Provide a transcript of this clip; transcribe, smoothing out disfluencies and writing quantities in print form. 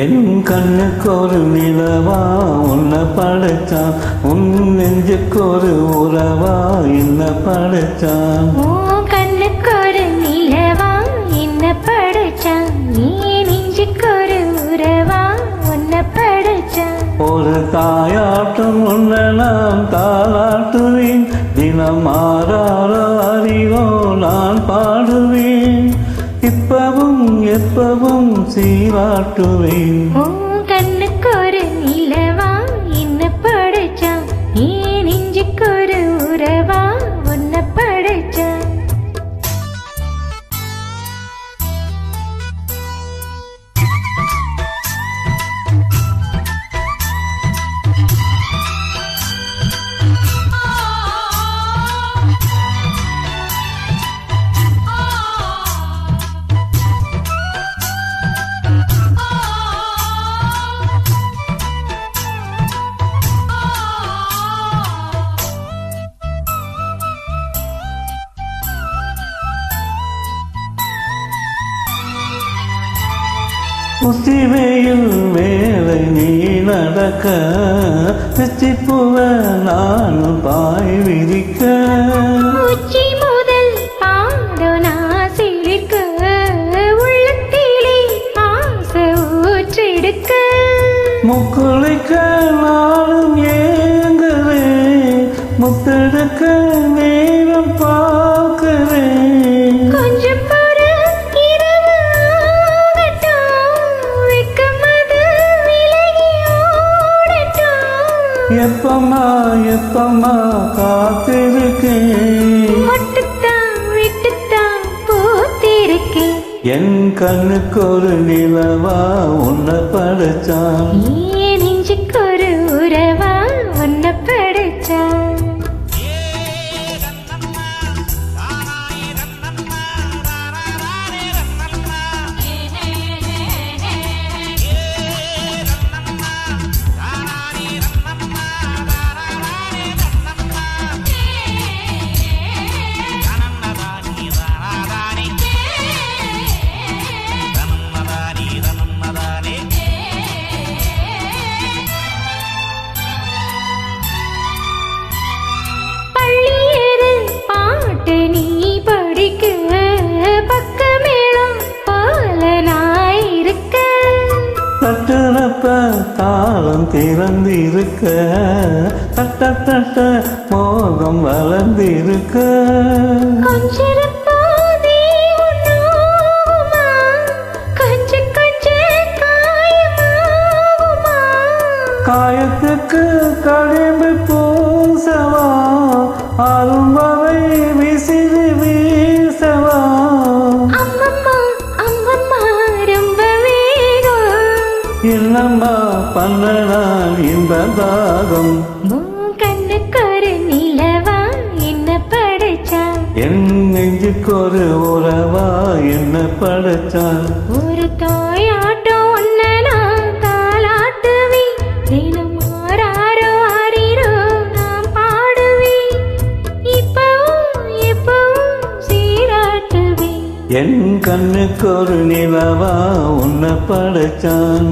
என் கண்ணுக்கு ஒரு நிலவா உன்னை படைச்சான், உன் நெஞ்சுக்கு ஒரு உறவா என்ன படைச்சான். கண்ணுக்கு ஒரு நிலவா என்ன படைச்சான், நீ நெஞ்சுக்கு ஒரு உறவா உன்னை படைச்சான். ஒரு தாயாட்டும் உன்னை நான் தாளாட்டுவேன், தினம் ஆறாரோ நான் பாடுவேன், இப்பவும் எப்பவும் சீராட்டுவேன். கண்ணுக்கு ஒரு நிலவா என்ன படைச்சான், நீ நெஞ்சுக்கு ஒரு உறவா உன்னை படைச்சான். உச்சிவேயில் வேலை நீ நடக்க, பிச்சிப்புவ நானும் பாய் விரிக்க, உச்சி முதல் பாடனா சிரிக்க, உள்ளத்திலே ஆசை ஊற்றெடுக்க, முக்குளிக்க நானும் ஏங்குறேன், முத்தெடுக்க நேரம் பார்க்கிறேன். கொஞ்சம் எப்பமா எப்பமா காத்திருக்கேன், விட்டுத்தான் பூத்திருக்கேன். என் கண்ணுக்கு ஒரு நிலவா உன்னை படைச்சான், நெஞ்சுக்கு ஒரு உறவா உன்னை படைச்சான். தட்டுறப்ப தாளம் திறந்திருக்க, தட்ட தட்ட மோகம் வளர்ந்திருக்க, காயத்துக்கு கழிவு பூசவா, ஆளும் வரை விசிறி வீசவா. என்னம்மா பண்ணனால் இந்த தாகம், கண்ணுக்கு ஒரு நிலவா என்ன படைச்சான், என் நெஞ்சுக்கு ஒரு உறவா என்ன படைச்சான். ஒரு தாயாட்டம் ஒன்ன நான் தாளாட்டுவேன், தினம் ஆறாரோ ஆறிரோ நான் பாடுவேன், இப்பவும் சீராட்டுவேன். என் கண்ணுக்கு ஒரு நிலவா உன்னை படைச்சான்.